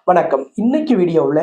வணக்கம். இன்னைக்கு வீடியோவில்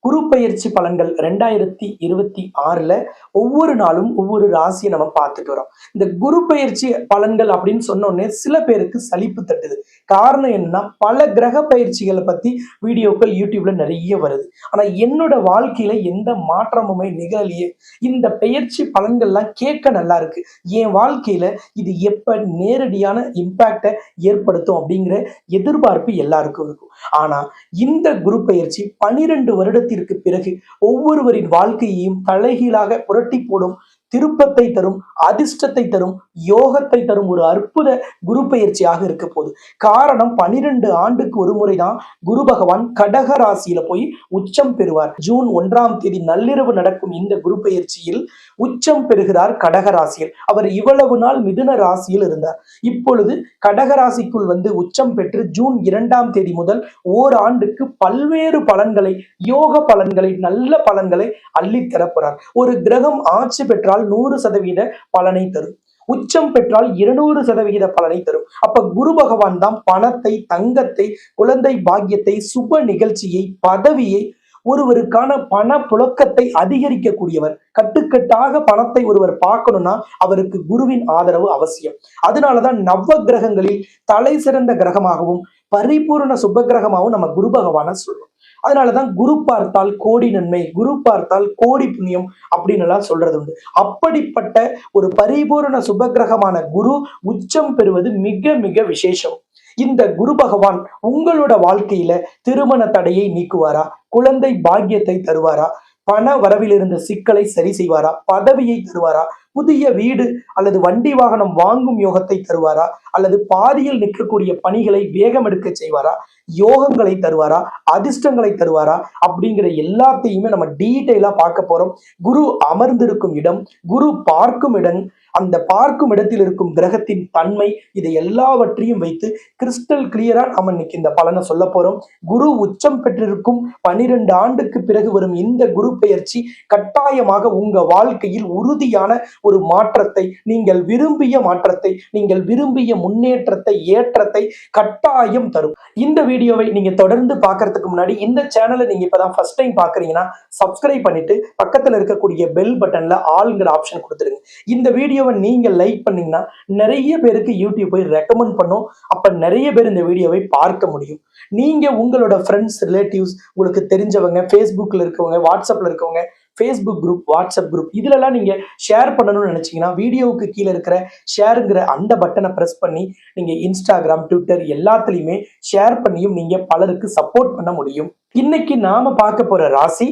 குரு பெயர்ச்சி பலன்கள் 2026ல ஒவ்வொரு நாளும் ஒவ்வொரு ராசியை நம்ம பார்த்துட்டு வரோம். இந்த குரு பெயர்ச்சி பலன்கள் அப்படின்னு சொன்னோடனே சில பேருக்கு சலிப்பு தட்டுது. காரணம் என்னன்னா, பல கிரக பயிற்சிகளை பத்தி வீடியோக்கள் யூடியூப்ல நிறைய வருது. ஆனா என்னோட வாழ்க்கையில எந்த மாற்றமுமே நிகழலையே. இந்த பெயர்ச்சி பலன்கள்லாம் கேட்க நல்லா இருக்கு, என் வாழ்க்கையில இது எப்ப நேரடியான இம்பாக்டை ஏற்படுத்தும் அப்படிங்கிற எதிர்பார்ப்பு எல்லாருக்கும் இருக்கும். ஆனா இந்த குரு பெயர்ச்சி 12 வருடத்திற்கு பிறகு ஒவ்வொருவரின் வாழ்க்கையையும் தலைகீழாக புரட்டி போடும், திருப்பத்தை தரும், அதிர்ஷ்டத்தை தரும், யோகத்தை தரும் ஒரு அற்புத குரு பெயர்ச்சியாக இருக்க போகுது. காரணம், 12 ஆண்டுக்கு ஒரு முறைதான் குரு பகவான் கடக ராசியில போய் உச்சம் பெறுவார். ஜூன் 1ஆம் தேதி நள்ளிரவு நடக்கும் இந்த குரு பெயர்ச்சியில் உச்சம் பெறுகிறார் கடக ராசியில். அவர் இவ்வளவு நாள் மிதுன ராசியில் இருந்தார். இப்பொழுது கடக ராசிக்குள் வந்து உச்சம் பெற்று ஜூன் 2ஆம் தேதி முதல் ஓராண்டுக்கு பல்வேறு பலன்களை, யோக பலன்களை, நல்ல பலன்களை அள்ளித்தர போறார். ஒரு கிரகம் ஆட்சி பெற்றால் 100% பலனை தரும், உச்சம் பெற்றால் 200% பலனை தரும். அப்ப குரு பகவான் தான் பணத்தை, தங்கத்தை, குழந்தை பாக்கியத்தை, சுப நிகழ்ச்சியை, பதவியை, ஒருவருக்கான பண புழக்கத்தை அதிகரிக்கக்கூடியவர். கட்டுக்கட்டாக பணத்தை ஒருவர் பார்க்கணும்னா அவருக்கு குருவின் ஆதரவு அவசியம். அதனாலதான் நவ கிரகங்களில் தலை சிறந்த கிரகமாகவும் பரிபூர்ண சுப கிரகமாகவும் நம்ம குரு பகவான சொல்றோம். அதனாலதான் குரு பார்த்தால் கோடி நன்மை, குரு பார்த்தால் கோடி புண்ணியம் அப்படின்னு எல்லாம் சொல்றது உண்டு. அப்படிப்பட்ட ஒரு பரிபூர்ண சுபகிரகமான குரு உச்சம் பெறுவது மிக மிக விசேஷம். இந்த குரு பகவான் உங்களோட வாழ்க்கையில திருமண தடையை நீக்குவாரா, குழந்தை பாக்கியத்தை தருவாரா, பண வரவில் இருந்த சிக்கலை சரி செய்வாரா, பதவியை தருவாரா, புதிய வீடு அல்லது வண்டி வாகனம் வாங்கும் யோகத்தை தருவாரா, அல்லது பாதியில் நிற்கக்கூடிய பணிகளை வேகம் எடுக்க செய்வாரா, யோகங்களை தருவாரா, அதிர்ஷ்டங்களை தருவாரா அப்படிங்கிற எல்லாத்தையுமே நம்ம டீட்டெயிலா பார்க்க போறோம். குரு அமர்ந்திருக்கும் இடம், குரு பார்க்கும் இடம், அந்த பார்க்கும் இடத்தில் இருக்கும் கிரகத்தின் தன்மை, இதை எல்லாவற்றையும் வைத்து கிறிஸ்டல் கிளியரா நம்ம இன்னைக்கு இந்த பலனை சொல்ல போறோம். குரு உச்சம் பெற்றிருக்கும் 12 ஆண்டுக்கு பிறகு வரும் இந்த குரு பெயர்ச்சி கட்டாயமாக உங்க வாழ்க்கையில் உறுதியான ஒரு மாற்றத்தை, நீங்கள் விரும்பிய மாற்றத்தை, நீங்கள் விரும்பிய முன்னேற்றத்தை, ஏற்றத்தை கட்டாயம் தரும். இந்த வீடியோவை நீங்க தொடர்ந்து பார்க்கறதுக்கு முன்னாடி இந்த சேனலை நீங்க இப்பதான் ஃபர்ஸ்ட் டைம் பாக்குறீங்கன்னா சப்ஸ்கிரைப் பண்ணிட்டு பக்கத்துல இருக்கக்கூடிய பெல் பட்டன்ல ஆல்ங்கிற ஆப்ஷன் கொடுத்துருங்க. இந்த வீடியோவை நீங்க லைக் பண்ணீங்கன்னா நிறைய பேருக்கு யூடியூப் போய் ரெக்கமெண்ட் பண்ணும். அப்ப நிறைய பேர் இந்த வீடியோவை பார்க்க முடியும். நீங்க உங்களோட ஃப்ரெண்ட்ஸ், ரிலேட்டிவ்ஸ், உங்களுக்கு தெரிஞ்சவங்க, ஃபேஸ்புக்ல இருக்கவங்க, வாட்ஸ்அப்ல இருக்கவங்க, ஃபேஸ்புக் குரூப், வாட்ஸ்அப் குரூப், இதுலலாம் நீங்க ஷேர் பண்ணணும்னு நினைச்சீங்கன்னா வீடியோவுக்கு கீழே இருக்கிற ஷேருங்கிற அந்த பட்டனை பிரஸ் பண்ணி நீங்க இன்ஸ்டாகிராம், ட்விட்டர் எல்லாத்துலயுமே ஷேர் பண்ணியும் நீங்க பலருக்கு சப்போர்ட் பண்ண முடியும். இன்னைக்கு நாம பார்க்க போற ராசி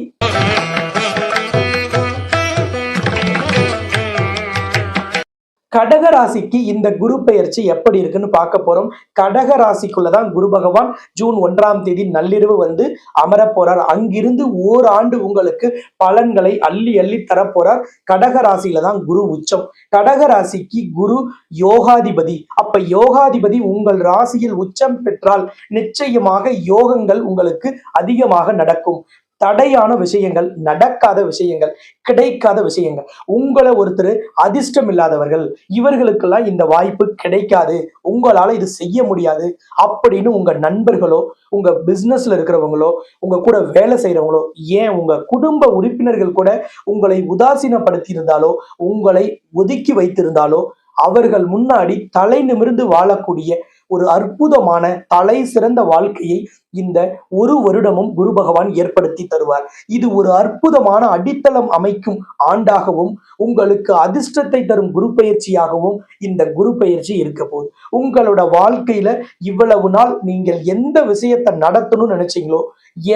கடக ராசிக்கு. இந்த குரு பெயர்ச்சி எப்படி இருக்குன்னு பார்க்க போறோம். கடக ராசிக்குள்ளதான் குரு பகவான் ஜூன் 1ஆம் தேதி நள்ளிரவு வந்து அமர போறார். அங்கிருந்து ஓராண்டு உங்களுக்கு பலன்களை அள்ளி அள்ளி தரப்போறார். கடக ராசியில தான் குரு உச்சம். கடக ராசிக்கு குரு யோகாதிபதி. அப்ப யோகாதிபதி உங்கள் ராசியில் உச்சம் பெற்றால் நிச்சயமாக யோகங்கள் உங்களுக்கு அதிகமாக நடக்கும். தடையான விஷயங்கள், நடக்காத விஷயங்கள், கிடைக்காத விஷயங்கள், உங்களை ஒருத்தர் அதிர்ஷ்டம் இல்லாதவர்கள், இவர்களுக்கெல்லாம் இந்த வாய்ப்பு கிடைக்காது, உங்களால இது செய்ய முடியாது அப்படின்னு உங்க நண்பர்களோ, உங்க பிசினஸ்ல இருக்கிறவங்களோ, உங்க கூட வேலை செய்யறவங்களோ, ஏன் உங்க குடும்ப உறுப்பினர்கள் கூட உங்களை உதாசீனப்படுத்தி இருந்தாலோ, உங்களை ஒதுக்கி வைத்திருந்தாலோ, அவர்கள் முன்னாடி தலை நிமிர்ந்து வாழக்கூடிய ஒரு அற்புதமான தலை சிறந்த வாழ்க்கையை இந்த ஒரு வருடமும் குரு பகவான் ஏற்படுத்தி தருவார். இது ஒரு அற்புதமான அடித்தளம் அமைக்கும் ஆண்டாகவும் உங்களுக்கு அதிர்ஷ்டத்தை தரும் குரு பெயர்ச்சியாகவும் இந்த குரு பெயர்ச்சி இருக்க போகுது. உங்களோட வாழ்க்கையில இவ்வளவு நாள் நீங்கள் எந்த விஷயத்தை நடத்தணும்னு நினைச்சீங்களோ,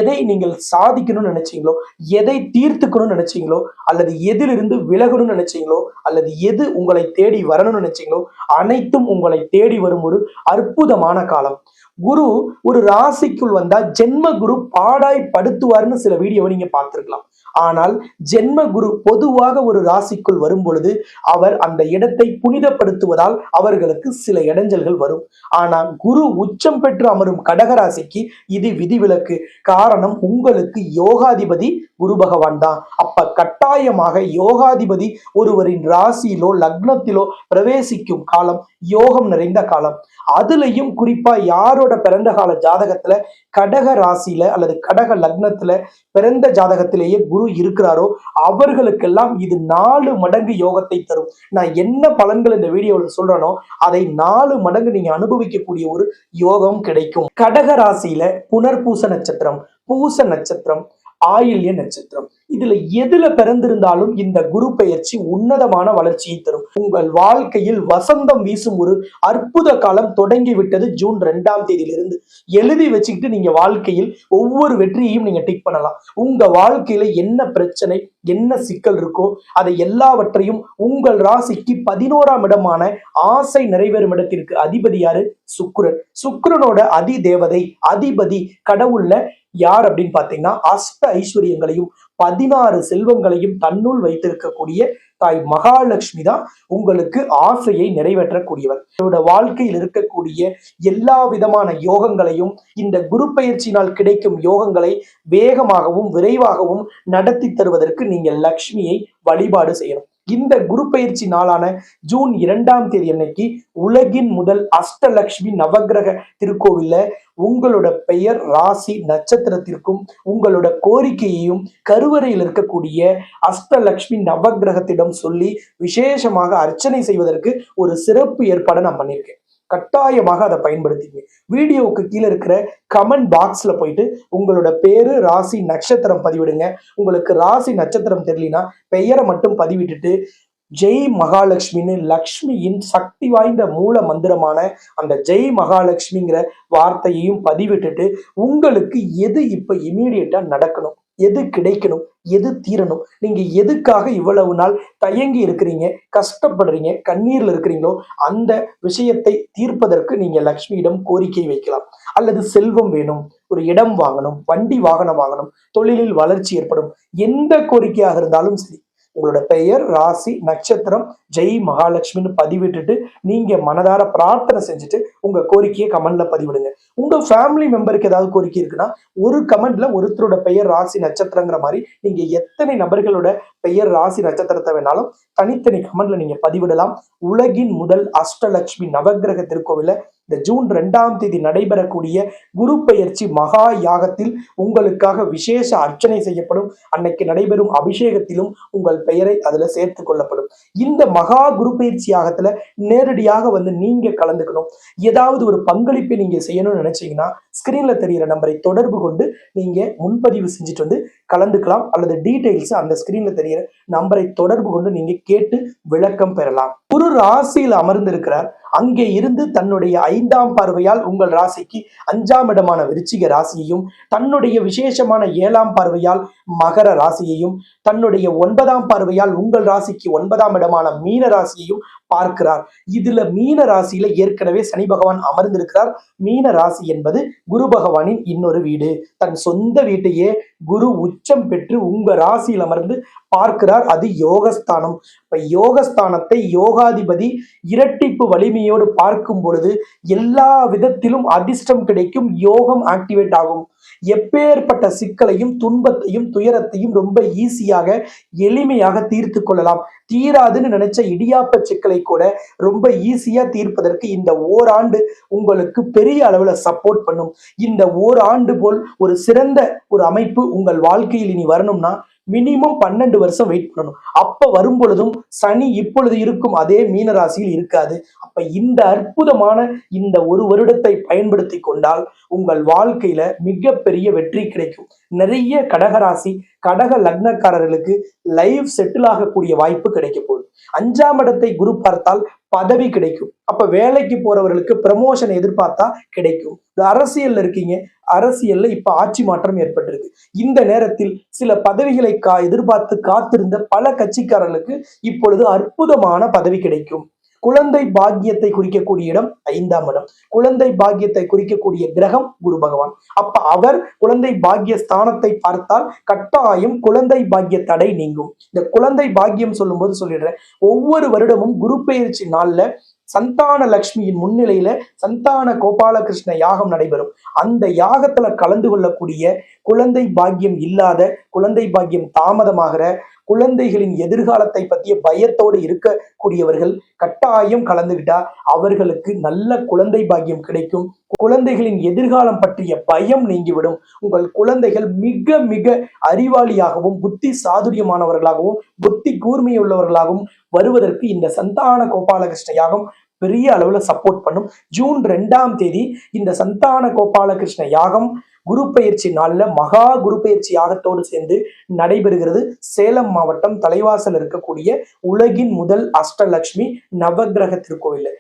எதை நீங்கள் சாதிக்கணும்னு நினைச்சீங்களோ, எதை தீர்த்துக்கணும்னு நினைச்சீங்களோ, அல்லது எதிலிருந்து விலகணும்னு நினைச்சீங்களோ, அல்லது எது உங்களை தேடி வரணும்னு நினைச்சீங்களோ, அனைத்தும் உங்களை தேடி வரும் ஒரு அற்புதமான காலம். குரு ஒரு ராசிக்குள் வந்தா ஜென்ம குரு பாடாய் படுத்துவார்னு சில வீடியோவை நீங்க பார்த்திருக்கலாம். ஆனால் ஜென்ம குரு பொதுவாக ஒரு ராசிக்குள் வரும் பொழுது அவர் அந்த இடத்தை புனிதப்படுத்துவதால் அவர்களுக்கு சில இடைஞ்சல்கள் வரும். ஆனா குரு உச்சம் பெற்று அமரும் கடகராசிக்கு இது விதிவிலக்கு. காரணம், உங்களுக்கு யோகாதிபதி குரு பகவான் தான். அப்ப கட்டாயமாக யோகாதிபதி ஒருவரின் ராசியிலோ லக்னத்திலோ பிரவேசிக்கும் காலம் யோகம் நிறைந்த காலம். அதுலயும் குறிப்பா யாரோட யாரோட பிறந்த கால ஜாதகத்துல கடக ராசியில அல்லது கடக லக்னத்துல பிறந்த ஜாதகத்திலேயே குரு இருக்கிறாரோ அவர்களுக்கெல்லாம் இது 4 மடங்கு யோகத்தை தரும். நான் என்ன பலன்கள் இந்த வீடியோவில் சொல்றேனோ அதை 4 மடங்கு நீங்க அனுபவிக்கக்கூடிய ஒரு யோகம் கிடைக்கும். கடக ராசியில புனர்பூச நட்சத்திரம், பூச நட்சத்திரம், ஆயில்ய நட்சத்திரம், இதுல எதுல பிறந்திருந்தாலும் இந்த குரு பெயர்ச்சி உன்னதமான வளர்ச்சியை தரும். உங்கள் வாழ்க்கையில் வசந்தம் வீசும் ஒரு அற்புத காலம் தொடங்கி விட்டது. ஜூன் 2ஆம் தேதியிலிருந்து எழுதி வச்சுக்கிட்டு நீங்க வாழ்க்கையில் ஒவ்வொரு வெற்றியையும் நீங்க டிக் பண்ணலாம். உங்க வாழ்க்கையில என்ன பிரச்சனை, என்ன சிக்கல் இருக்கோ அதை எல்லாவற்றையும் உங்கள் ராசிக்கு 11ஆம் இடமான ஆசை நிறைவேறும் இடத்திற்கு அதிபதி யாரு? சுக்கிரன். சுக்கிரனோட அதி தேவதை, அதிபதி, கடவுள்ல யார் அப்படின்னு பாத்தீங்கன்னா அஷ்ட ஐஸ்வர்யங்களையும் 16 செல்வங்களையும் தன்னுள் வைத்திருக்கக்கூடிய தாய் மகாலட்சுமி தான் உங்களுக்கு ஆசையை நிறைவேற்றக்கூடியவர். அவரோட வாழ்க்கையில் இருக்கக்கூடிய எல்லா விதமான யோகங்களையும் இந்த குரு பயிற்சியினால் கிடைக்கும் யோகங்களை வேகமாகவும் விரைவாகவும் நடத்தி தருவதற்கு நீங்க லக்ஷ்மியை வழிபாடு செய்யணும். இந்த குரு பயிற்சி நாளான ஜூன் 2ஆம் தேதி அன்னைக்கு உலகின் முதல் அஷ்டலட்சுமி நவகிரக திருக்கோவில்ல உங்களோட பெயர், ராசி, நட்சத்திரத்திற்கும் உங்களோட கோரிக்கையையும் கருவறையில் இருக்கக்கூடிய அஷ்டலட்சுமி நவகிரகத்திடம் சொல்லி விசேஷமாக அர்ச்சனை செய்வதற்கு ஒரு சிறப்பு ஏற்பாடை நான் பண்ணியிருக்கேன். கட்டாயமாக அதை பயன்படுத்திங்க. வீடியோவுக்கு கீழே இருக்கிற கமெண்ட் பாக்ஸ்ல போயிட்டு உங்களோட பேரு, ராசி, நட்சத்திரம் பதிவிடுங்க. உங்களுக்கு ராசி நட்சத்திரம் தெரியலனா பெயரை மட்டும் பதிவிட்டுட்டு ஜெய் மகாலட்சுமின்னு லக்ஷ்மியின் சக்தி வாய்ந்த மூல மந்திரமான அந்த ஜெய் மகாலட்சுமிங்கிற வார்த்தையையும் பதிவிட்டுட்டு உங்களுக்கு எது இப்ப இமீடியட்டா நடக்கணும், எது கிடைக்கணும், எது தீரணும், நீங்க எதுக்காக இவ்வளவு நாள் தயங்கி இருக்கிறீங்க, கஷ்டப்படுறீங்க, கண்ணீர்ல இருக்கிறீங்களோ அந்த விஷயத்தை தீர்ப்பதற்கு நீங்க லக்ஷ்மியிடம் கோரிக்கை வைக்கலாம். அல்லது செல்வம் வேணும், ஒரு இடம் வாங்கணும், வண்டி வாகனம் வாங்கணும், தொழிலில் வளர்ச்சி ஏற்படும், எந்த கோரிக்கையாக இருந்தாலும் சரி உங்களோட பெயர், ராசி, நட்சத்திரம் ஜெய் மகாலட்சுமின்னு பதிவிட்டுட்டு நீங்க மனதார பிரார்த்தனை செஞ்சுட்டு உங்க கோரிக்கையை கமெண்ட்ல பதிவிடுங்க. உங்க ஃபேமிலி மெம்பருக்கு ஏதாவது கோரிக்கை இருக்குன்னா ஒரு கமெண்ட்ல ஒருத்தரோட பெயர், ராசி, நட்சத்திரங்கிற மாதிரி நீங்க எத்தனை நபர்களோட பெயர், ராசி, நட்சத்திரத்தை வேணாலும் தனித்தனி கமெண்ட்ல நீங்க பதிவிடலாம். உலகின் முதல் அஷ்டலட்சுமி நவகிரக திருக்கோவில இந்த ஜூன் 2ஆம் தேதி நடைபெறக்கூடிய குரு பெயர்ச்சி மகா யாகத்தில் உங்களுக்காக விசேஷ அர்ச்சனை செய்யப்படும். அன்னைக்கு நடைபெறும் அபிஷேகத்திலும் உங்கள் பெயரை அதுல சேர்த்து கொள்ளப்படும். இந்த மகா குரு பெயர்ச்சி யாகத்துல நேரடியாக வந்து நீங்க கலந்துக்கணும், ஏதாவது ஒரு பங்களிப்பை நீங்க செய்யணும்னு நினைச்சீங்கன்னா ஸ்கிரீன்ல தெரிகிற நம்பரை தொடர்பு கொண்டு நீங்க முன்பதிவு செஞ்சுட்டு வந்து கலந்துக்கலாம். அல்லது டீடைல்ஸ் அந்த ஸ்கிரீன்ல தெரிகிற நம்பரை தொடர்பு கொண்டு நீங்க கேட்டு விளக்கம் பெறலாம். குரு ராசியில் அமர்ந்திருக்கிறார். அங்கே இருந்து தன்னுடைய 5ஆம் பார்வையால் உங்கள் ராசிக்கு 5ஆம் இடமான விருச்சிக ராசியையும், தன்னுடைய விசேஷமான 7ஆம் பார்வையால் மகர ராசியையும், தன்னுடைய 9ஆம் பார்வையால் உங்கள் ராசிக்கு 9ஆம் இடமான மீன ராசியையும் பார்க்கிறார். இதுல மீன ராசியில ஏற்கனவே சனி பகவான் அமர்ந்திருக்கிறார். மீன ராசி என்பது குரு பகவானின் இன்னொரு வீடு. தன் சொந்த வீட்டையே குரு உச்சம் பெற்று உங்க ராசியில் அமர்ந்து பார்க்கிறார். அது யோகஸ்தானம். இப்ப யோகஸ்தானத்தை யோகாதிபதி இரட்டிப்பு வலிமையோடு பார்க்கும் பொழுது எல்லா விதத்திலும் அதிர்ஷ்டம் கிடைக்கும், யோகம் ஆக்டிவேட் ஆகும். எப்பேற்பட்ட சிக்கலையும் துன்பத்தையும் துயரத்தையும் ரொம்ப ஈஸியாக எளிமையாக தீர்த்து கொள்ளலாம். தீராதுன்னு நினைச்ச இடியாப்ப சிக்கலை கூட ரொம்ப ஈஸியா தீர்ப்பதற்கு இந்த ஓராண்டு உங்களுக்கு பெரிய அளவுல சப்போர்ட் பண்ணும். இந்த ஓராண்டு போல் ஒரு சிறந்த ஒரு அமைப்பு உங்கள் வாழ்க்கையில் இனி வரணும்னா மினிமம் 12 வருஷம் வெயிட் பண்ணணும். அப்ப வரும் பொழுதும் சனி இப்பொழுது இருக்கும் அதே மீன ராசியில் இருக்காது. அப்ப இந்த அற்புதமான இந்த ஒரு வருடத்தை பயன்படுத்தி கொண்டால் உங்கள் வாழ்க்கையில மிகப்பெரிய வெற்றி கிடைக்கும். நிறைய கடகராசி, கடக லக்னக்காரர்களுக்கு லைஃப் செட்டில் ஆகக்கூடிய வாய்ப்பு கிடைக்க போகுது. 5ஆம் இடத்தை குரு பார்த்தால் பதவி கிடைக்கும். அப்ப வேலைக்கு போறவர்களுக்கு ப்ரமோஷன் எதிர்பார்த்தா கிடைக்கும். அரசியல்ல இருக்கீங்க, அரசியல்ல இப்ப ஆட்சி மாற்றம் ஏற்பட்டிருக்கு. இந்த நேரத்தில் சில பதவிகளை எதிர்பார்த்து காத்திருந்த பல கட்சிக்காரர்களுக்கு இப்பொழுது அற்புதமான பதவி கிடைக்கும். குழந்தை பாக்கியத்தை குறிக்கக்கூடிய இடம் 5ஆம் இடம். குழந்தை பாக்கியத்தை குறிக்கக்கூடிய கிரகம் குரு பகவான். அப்ப அவர் குழந்தை பாக்கிய ஸ்தானத்தை பார்த்தால் கட்டாயம் குழந்தை பாக்கிய தடை நீங்கும். இந்த குழந்தை பாக்கியம் சொல்லும் போது சொல்லிடுறேன், ஒவ்வொரு வருடமும் குரு பெயர்ச்சி நாள்ல சந்தான லட்சுமியின் முன்னிலையில சந்தான கோபாலகிருஷ்ண யாகம் நடைபெறும். அந்த யாகத்துல கலந்து கொள்ளக்கூடிய குழந்தை பாக்கியம் இல்லாத, குழந்தை பாக்கியம் தாமதமாகிற, குழந்தைகளின் எதிர்காலத்தை பற்றிய பயத்தோடு இருக்கக்கூடியவர்கள் கட்டாயம் கலந்துகிட்டா அவர்களுக்கு நல்ல குழந்தை பாக்கியம் கிடைக்கும். குழந்தைகளின் எதிர்காலம் பற்றிய பயம் நீங்கிவிடும். உங்கள் குழந்தைகள் மிக மிக அறிவாளியாகவும் புத்தி சாதுரியமானவர்களாகவும் புத்தி கூர்மையுள்ளவர்களாகவும் வருவதற்கு இந்த சந்தான கோபாலகிருஷ்ண யாகம் பெரிய அளவுல சப்போர்ட் பண்ணும். ஜூன் 2ஆம் தேதி இந்த சந்தான கோபாலகிருஷ்ண யாகம் குரு பயிற்சி நாள்ல மகா குரு பயிற்சி யாகத்தோடு சேர்ந்து நடைபெறுகிறது. சேலம் மாவட்டம் தலைவாசல் இருக்கக்கூடிய உலகின் முதல் அஷ்டலட்சுமி நவகிரக திருக்கோவில்.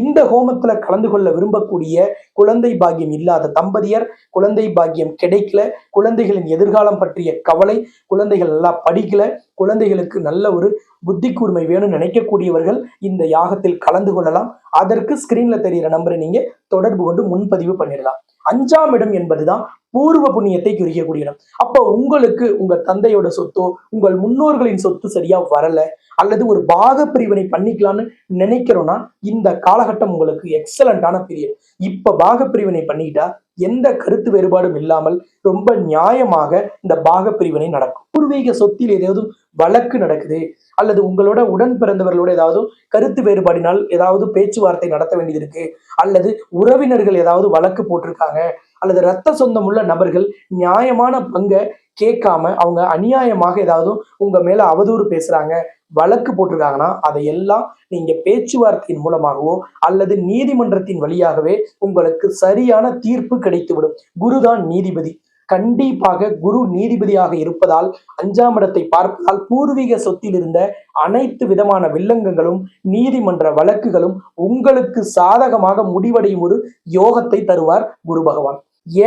இந்த ஹோமத்துல கலந்து கொள்ள விரும்பக்கூடிய குழந்தை பாக்கியம் இல்லாத தம்பதியர், குழந்தை பாக்கியம் கிடைக்கல, குழந்தைகளின் எதிர்காலம் பற்றிய கவலை, குழந்தைகள் நல்லா படிக்கல, குழந்தைகளுக்கு நல்ல ஒரு புத்தி கூர்மை வேணும்னு நினைக்கக்கூடியவர்கள் இந்த யாகத்தில் கலந்து கொள்ளலாம். அதற்கு ஸ்கிரீன்ல தெரிகிற நம்பரை நீங்க தொடர்பு கொண்டு முன்பதிவு பண்ணிடலாம். 5ஆம் இடம் என்பதுதான் பூர்வ புண்ணியத்தை குறிக்கக்கூடிய இடம். அப்போ உங்களுக்கு உங்க தந்தையோட சொத்தோ உங்கள் முன்னோர்களின் சொத்து சரியா வரல, அல்லது ஒரு பாக பிரிவினை பண்ணிக்கலாம்னு நினைக்கிறோம்னா இந்த காலகட்டம் உங்களுக்கு எக்ஸலண்டான பீரியட். இப்ப பாக பிரிவினை பண்ணிக்கிட்டா எந்த கருத்து வேறுபாடும் இல்லாமல் ரொம்ப நியாயமாக இந்த பாக பிரிவினை நடக்கும். பூர்வீக சொத்தில் ஏதாவது வழக்கு நடக்குது, அல்லது உங்களோட உடன் பிறந்தவர்களோட ஏதாவது கருத்து வேறுபாடினால் ஏதாவது பேச்சுவார்த்தை நடத்த வேண்டியது இருக்கு, அல்லது உறவினர்கள் ஏதாவது வழக்கு போட்டிருக்காங்க, அல்லது இரத்த சொந்தம் உள்ள நபர்கள் நியாயமான பங்கை கேட்காம அவங்க அநியாயமாக ஏதாவது உங்க மேல அவதூறு பேசுறாங்க, வழக்கு போட்டிருக்காங்கன்னா அதையெல்லாம் நீங்க பேச்சுவார்த்தையின் மூலமாகவோ அல்லது நீதிமன்றத்தின் வழியாகவே உங்களுக்கு சரியான தீர்ப்பு கிடைத்துவிடும். குருதான் நீதிபதி. கண்டிப்பாக குரு நீதிபதியாக இருப்பதால் 5ஆம் இடத்தை பார்ப்பதால் பூர்வீக சொத்தில் இருந்த அனைத்து விதமான வில்லங்கங்களும் நீதிமன்ற வழக்குகளும் உங்களுக்கு சாதகமாக முடிவடையும் ஒரு யோகத்தை தருவார் குரு பகவான்.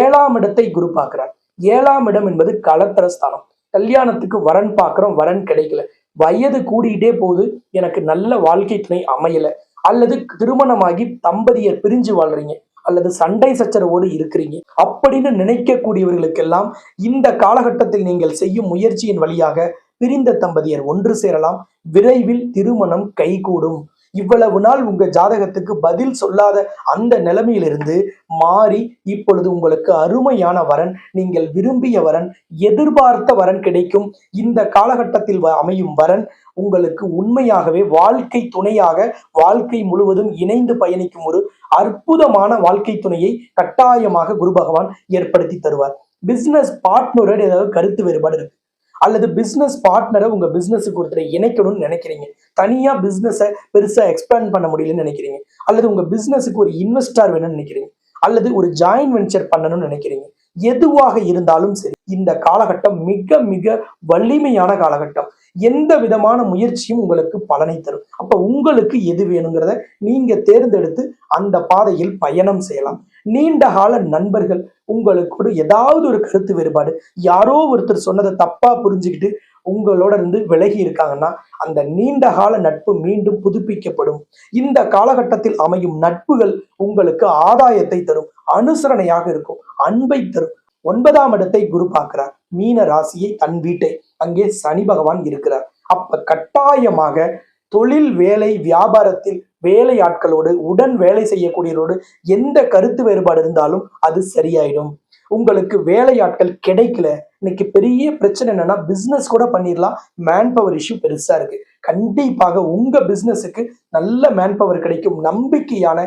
7ஆம் இடத்தை குரு பார்க்கிறார். 7ஆம் இடம் என்பது களத்திரஸ்தானம். கல்யாணத்துக்கு வரன் பார்க்கிறோம், வரன் கிடைக்கல, வயது கூடிக்கிட்டே போகுது, எனக்கு நல்ல வாழ்க்கை துணை அமையல, அல்லது திருமணமாகி தம்பதியர் பிரிஞ்சு வாழ்றீங்க, அல்லது சண்டை சச்சரவோடு இருக்கிறீங்க அப்படின்னு நினைக்கக்கூடியவர்களுக்கெல்லாம் இந்த காலகட்டத்தில் நீங்கள் செய்யும் முயற்சியின் வழியாக பிரிந்த தம்பதியர் ஒன்று சேரலாம். விரைவில் திருமணம் கைகூடும். இவ்வளவு நாள் உங்க ஜாதகத்துக்கு பதில் சொல்லாத அந்த நிலைமையிலிருந்து மாறி இப்பொழுது உங்களுக்கு அருமையான வரன், நீங்கள் விரும்பிய வரன், எதிர்பார்த்த வரன் கிடைக்கும். இந்த காலகட்டத்தில் அமையும் வரன் உங்களுக்கு உண்மையாகவே வாழ்க்கை துணையாக வாழ்க்கை முழுவதும் இணைந்து பயணிக்கும் ஒரு அற்புதமான வாழ்க்கை துணையை கட்டாயமாக குரு பகவான் ஏற்படுத்தி தருவார். பிசினஸ் பார்ட்னரோட ஏதாவது கருத்து வேறுபாடு இருக்கு, அல்லது பிசினஸ் பார்ட்னரை உங்க பிசினஸுக்கு ஒருத்தரை இணைக்கணும்னு நினைக்கிறீங்க, தனியா பிசினஸை பெருசா எக்ஸ்பேண்ட் பண்ண முடியலன்னு நினைக்கிறீங்க, அல்லது உங்க பிசினஸுக்கு ஒரு இன்வெஸ்டார் வேணும்னு நினைக்கிறீங்க, அல்லது ஒரு ஜாயின்ட் வெஞ்சர் பண்ணணும்னு நினைக்கிறீங்க, எதுவாக இருந்தாலும் சரி இந்த காலகட்டம் மிக மிக வலிமையான காலகட்டம். எந்த விதமான முயற்சியும் உங்களுக்கு பலனை தரும். அப்ப உங்களுக்கு எது வேணுங்கிறத நீங்க தேர்ந்தெடுத்து அந்த பாதையில் பயணம் செய்யலாம். நீண்ட கால நண்பர்கள் உங்களுக்கு ஏதாவது ஒரு கருத்து வேறுபாடு, யாரோ ஒருத்தர் சொன்னதை தப்பா புரிஞ்சுக்கிட்டு உங்களோட இருந்து விலகி இருக்காங்கன்னா அந்த நீண்ட கால நட்பு மீண்டும் புதுப்பிக்கப்படும். இந்த காலகட்டத்தில் அமையும் நட்புகள் உங்களுக்கு ஆதாயத்தை தரும், அனுசரணையாக இருக்கும், அன்பை தரும். 9ஆம் இடத்தை குரு பார்க்கிறார், மீன ராசியை, தன் வீட்டை. அங்கே சனி பகவான் இருக்கிறார். அப்ப கட்டாயமாக தொழில், வேலை, வியாபாரத்தில் வேலையாட்களோடு உடன் வேலை செய்யக்கூடியவரோடு எந்த கருத்து வேறுபாடு இருந்தாலும் அது சரியாயிடும். உங்களுக்கு வேலையாட்கள் கிடைக்கல, இன்னைக்கு பெரிய பிரச்சனை என்னன்னா பிசினஸ் கூட பண்ணிடலாம், மேன் பவர் இஷ்யூ பெருசா இருக்கு. கண்டிப்பாக உங்க பிசினஸுக்கு நல்ல மேன் பவர் கிடைக்கும். நம்பிக்கையான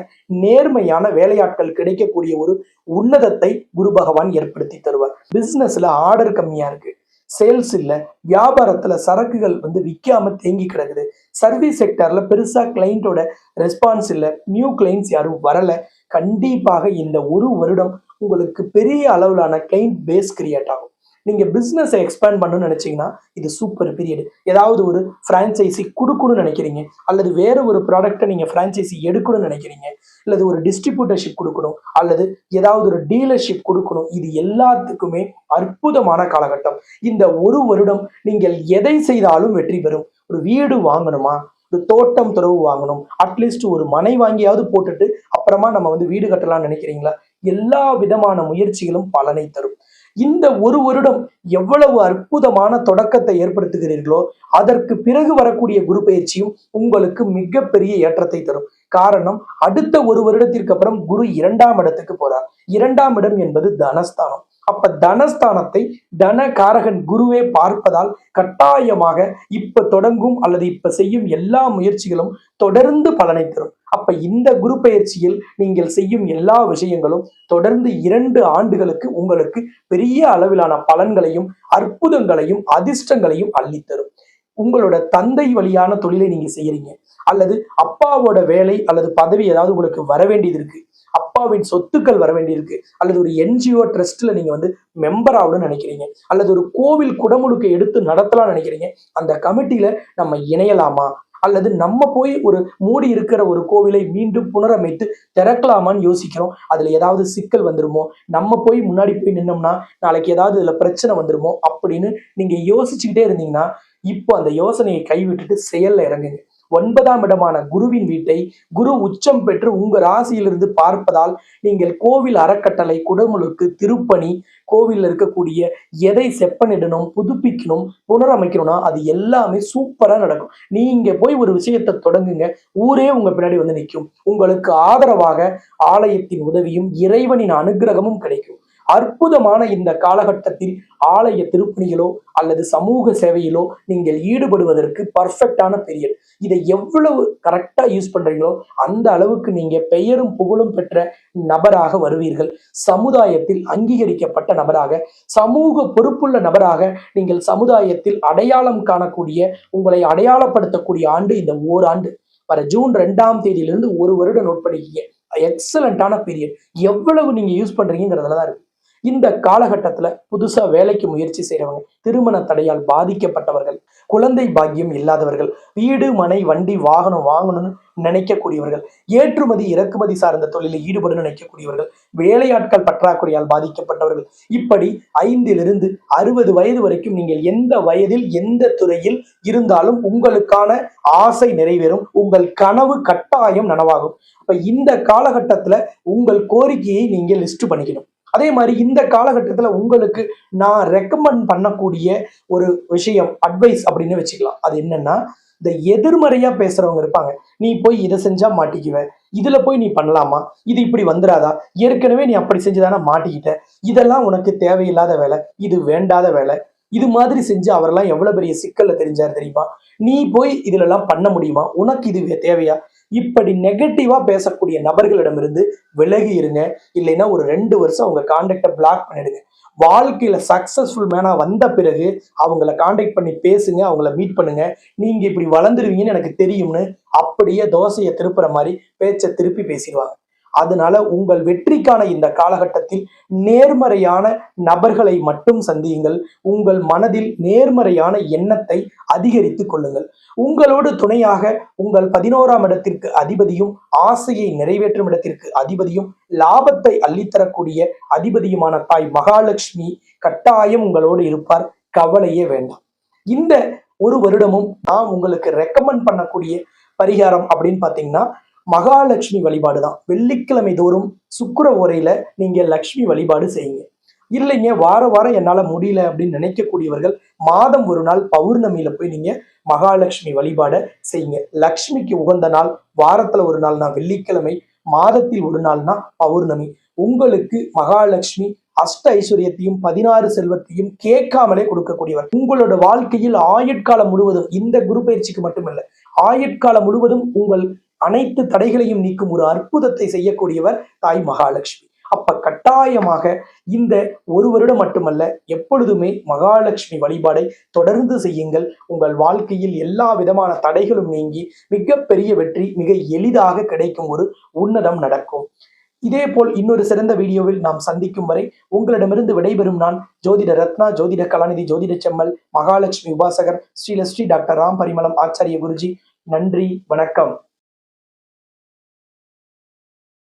நேர்மையான வேலையாட்கள் கிடைக்கக்கூடிய ஒரு உன்னதத்தை குரு பகவான் ஏற்படுத்தி தருவார். பிசினஸ்ல ஆர்டர் கம்மியா இருக்கு, சேல்ஸ் இல்ல, வியாபாரத்துல சரக்குகள் விற்காம தேங்கி கிடக்குது, சர்வீஸ் செக்டர்ல பெருசா கிளைண்டோட ரெஸ்பான்ஸ் இல்ல, நியூ கிளைண்ட்ஸ் யாரும் வரல. கண்டிப்பாக இந்த ஒரு வருடம் உங்களுக்கு பெரிய அளவிலான கிளைண்ட் பேஸ் கிரியேட் ஆகும். நீங்க பிசினஸை எக்ஸ்பேண்ட் பண்ணணும்னு நினைச்சீங்கன்னா இது சூப்பர் பீரியட். ஏதாவது ஒரு பிரான்சைசி கொடுக்கணும்னு நினைக்கிறீங்க, அல்லது வேற ஒரு ப்ராடக்டை நீங்க பிரான்சைசி எடுக்கணும்னு நினைக்கிறீங்க, அல்லது ஒரு டிஸ்ட்ரிபியூட்டர்ஷிப் கொடுக்கணும், அல்லது ஏதாவது ஒரு டீலர்ஷிப் கொடுக்கணும், இது எல்லாத்துக்குமே அற்புதமான காலகட்டம். இந்த ஒரு வருடம் நீங்கள் எதை செய்தாலும் வெற்றி பெறும். ஒரு வீடு வாங்கணுமா, ஒரு தோட்டம் துறவு வாங்கணும், அட்லீஸ்ட் ஒரு மனை வாங்கியாவது போட்டுட்டு அப்புறமா நம்ம வீடு கட்டலாம்னு நினைக்கிறீங்களா, எல்லா விதமான முயற்சிகளும் பலனை தரும். இந்த ஒரு வருடம் எவ்வளவு அற்புதமான தொடக்கத்தை ஏற்படுத்துகிறீர்களோ அதற்கு பிறகு வரக்கூடிய குரு பயிற்சியும் உங்களுக்கு மிகப்பெரிய ஏற்றத்தை தரும். காரணம், அடுத்த ஒரு வருடத்திற்கு அப்புறம் குரு 2ஆம் இடத்துக்கு போறார். 2ஆம் இடம் என்பது தனஸ்தானம். அப்ப தனஸ்தானத்தை தன காரகன் குருவே பார்ப்பதால் கட்டாயமாக இப்ப தொடங்கும் அல்லது இப்ப செய்யும் எல்லா முயற்சிகளும் தொடர்ந்து பலனை தரும். அப்ப இந்த குரு பயிற்சியில் நீங்கள் செய்யும் எல்லா விஷயங்களும் தொடர்ந்து 2 ஆண்டுகளுக்கு உங்களுக்கு பெரிய அளவிலான பலன்களையும் அற்புதங்களையும் அதிர்ஷ்டங்களையும் அள்ளித்தரும். உங்களோட தந்தை வழியான தொழிலை நீங்க செய்யறீங்க, அல்லது அப்பாவோட வேலை அல்லது பதவி ஏதாவது உங்களுக்கு வர வேண்டியது இருக்கு, அப்பாவின் சொத்துக்கள் வர வேண்டியிருக்கு, அல்லது ஒரு என்ஜிஓ ட்ரஸ்ட்ல நீங்க மெம்பர் ஆகணும்னு நினைக்கிறீங்க, அல்லது ஒரு கோவில் குடமுழுக்க எடுத்து நடத்தலாம்னு நினைக்கிறீங்க. அந்த கமிட்டியில நம்ம இணையலாமா, அல்லது நம்ம போய் ஒரு மூடி இருக்கிற ஒரு கோவிலை மீண்டும் புனரமைத்து திறக்கலாமான்னு யோசிக்கிறோம். அதுல ஏதாவது சிக்கல் வந்துருமோ, நம்ம போய் முன்னாடி போய் நின்னோம்னா நாளைக்கு ஏதாவது இதுல பிரச்சனை வந்துருமோ அப்படின்னு நீங்க யோசிச்சுக்கிட்டே இருந்தீங்கன்னா இப்போ அந்த யோசனையை கைவிட்டுட்டு செயல்ல இறங்குங்க. 9ஆம் இடமான குருவின் வீட்டை குரு உச்சம் பெற்று உங்க ராசியிலிருந்து பார்ப்பதால் நீங்கள் கோவில் அறக்கட்டளை, குடமுழுக்கு, திருப்பணி, கோவில்ல இருக்கக்கூடிய எதை செப்பனிடணும், புதுப்பிக்கணும், புனரமைக்கணும்னா அது எல்லாமே சூப்பரா நடக்கும். நீங்க போய் ஒரு விஷயத்தை தொடங்குங்க, ஊரே உங்க பின்னாடி வந்து நிற்கும். உங்களுக்கு ஆதரவாக ஆலயத்தின் உதவியும் இறைவனின் அனுகிரகமும் கிடைக்கும். அற்புதமான இந்த காலகட்டத்தில் ஆலய திருப்பணிகளோ அல்லது சமூக சேவையிலோ நீங்கள் ஈடுபடுவதற்கு பர்ஃபெக்டான பீரியட். இதை எவ்வளவு கரெக்டா யூஸ் பண்றீங்களோ அந்த அளவுக்கு நீங்க பெயரும் புகழும் பெற்ற நபராக வருவீர்கள். சமுதாயத்தில் அங்கீகரிக்கப்பட்ட நபராக, சமூக பொறுப்புள்ள நபராக நீங்கள் சமுதாயத்தில் அடையாளம் காணக்கூடிய, உங்களை அடையாளப்படுத்தக்கூடிய ஆண்டு இந்த ஓராண்டு. வர ஜூன் 2ஆம் தேதியிலிருந்து ஒரு வருடம் நோட் பண்ணிக்கீங்க. எக்ஸலண்டான பீரியட். எவ்வளவு நீங்க யூஸ் பண்றீங்கிறதுல தான் இருக்கு. இந்த காலகட்டத்துல புதுசா வேலைக்கு முயற்சி செய்யறவங்க, திருமண தடையால் பாதிக்கப்பட்டவர்கள், குழந்தை பாக்கியம் இல்லாதவர்கள், வீடு மனை வண்டி வாகனம் வாங்கணும்னு நினைக்கக்கூடியவர்கள், ஏற்றுமதி இறக்குமதி சார்ந்த தொழிலில் ஈடுபட நினைக்கக்கூடியவர்கள், வேலையாட்கள் பற்றாக்குறையால் பாதிக்கப்பட்டவர்கள், இப்படி 5 to 60 வயது வரைக்கும் நீங்கள் எந்த வயதில் எந்த துறையில் இருந்தாலும் உங்களுக்கான ஆசை நிறைவேறும், உங்கள் கனவு கட்டாயம் நனவாகும். அப்ப இந்த காலகட்டத்துல உங்கள் கோரிக்கையை நீங்க லிஸ்ட் பண்ணிக்கணும். அதே மாதிரி இந்த காலகட்டத்துல உங்களுக்கு நான் ரெக்கமெண்ட் பண்ணக்கூடிய ஒரு விஷயம், அட்வைஸ் அப்படின்னு வச்சுக்கலாம். அது என்னன்னா, இந்த எதிர்மறையா பேசுறவங்க இருப்பாங்க. நீ போய் இதை செஞ்சா மாட்டிக்குவ, இதுல போய் நீ பண்ணலாமா, இது இப்படி வந்துடாதா, ஏற்கனவே நீ அப்படி செஞ்சுதானே மாட்டிக்கிட்ட, இதெல்லாம் உனக்கு தேவையில்லாத வேலை, இது வேண்டாத வேலை, இது மாதிரி செஞ்சு அவரெல்லாம் எவ்வளவு பெரிய சிக்கல்ல தெரிஞ்சாரு தெரியுமா, நீ போய் இதுல எல்லாம் பண்ண முடியுமா, உனக்கு இது தேவையா, இப்படி நெகட்டிவா பேசக்கூடிய நபர்களிடமிருந்து விலகி இருங்க. இல்லைன்னா ஒரு 2 வருஷம் அவங்க கான்டாக்டை பிளாக் பண்ணிடுங்க. வாழ்க்கையில சக்சஸ்ஃபுல் மேனா வந்த பிறகு அவங்கள கான்டாக்ட் பண்ணி பேசுங்க, அவங்கள மீட் பண்ணுங்க. நீங்க இப்படி வளர்ந்துருவீங்கன்னு எனக்கு தெரியும்னு அப்படியே தோசையை திருப்புற மாதிரி பேச்சை திருப்பி பேசிடுவாங்க. அதனால உங்கள் வெற்றிக்கான இந்த காலகட்டத்தில் நேர்மறையான நபர்களை மட்டும் சந்தியுங்கள். உங்கள் மனதில் நேர்மறையான எண்ணத்தை அதிகரித்துக் கொள்ளுங்கள். உங்களோடு துணையாக உங்கள் 11ஆம் இடத்திற்கு அதிபதியும், ஆசையை நிறைவேற்றும் இடத்திற்கு அதிபதியும், லாபத்தை அள்ளித்தரக்கூடிய அதிபதியுமான தாய் மகாலட்சுமி கட்டாயம் உங்களோடு இருப்பார். கவலையே வேண்டாம். இந்த ஒரு வருடமும் நான் உங்களுக்கு ரெக்கமெண்ட் பண்ணக்கூடிய பரிகாரம் அப்படின்னு பாத்தீங்கன்னா மகாலட்சுமி வழிபாடு தான். வெள்ளிக்கிழமை தோறும் சுக்கிர ஓரையில நீங்க லட்சுமி வழிபாடு செய்யுங்க. இல்லைங்க வாரம் வாரம் என்னால முடியல அப்படின்னு நினைக்கக்கூடியவர்கள் மாதம் ஒரு நாள் பௌர்ணமியில போய் நீங்க மகாலட்சுமி வழிபாட செய்யுங்க. லக்ஷ்மிக்கு உகந்த நாள் வாரத்துல ஒரு நாள்னா வெள்ளிக்கிழமை, மாதத்தில் ஒரு நாள்னா பௌர்ணமி. உங்களுக்கு மகாலட்சுமி அஷ்ட ஐஸ்வர்யத்தையும் 16 செல்வத்தையும் கேட்காமலே கொடுக்கக்கூடியவர். உங்களோட வாழ்க்கையில் ஆயுட்காலம் முழுவதும், இந்த குரு பயிற்சிக்கு மட்டுமல்ல, ஆயுட்காலம் முழுவதும் உங்கள் அனைத்து தடைகளையும் நீக்கும் ஒரு அற்புதத்தை செய்யக்கூடியவர் தாய் மகாலட்சுமி. அப்ப கட்டாயமாக இந்த ஒரு வருடம் மட்டுமல்ல, எப்பொழுதுமே மகாலட்சுமி வழிபாடை தொடர்ந்து செய்யுங்கள். உங்கள் வாழ்க்கையில் எல்லா விதமான தடைகளும் நீங்கி மிகப்பெரிய வெற்றி மிக எளிதாக கிடைக்கும் ஒரு உன்னதம் நடக்கும். இதே போல் இன்னொரு சிறந்த வீடியோவில் நாம் சந்திக்கும் வரை உங்களிடமிருந்து விடைபெறும் நான் ஜோதிட ரத்னா, ஜோதிட கலாநிதி, ஜோதிட செம்மல், மகாலட்சுமி உபாசகர், ஸ்ரீலஸ்ரீ டாக்டர் ராம் பரிமளம் ஆச்சாரிய குருஜி. நன்றி, வணக்கம்.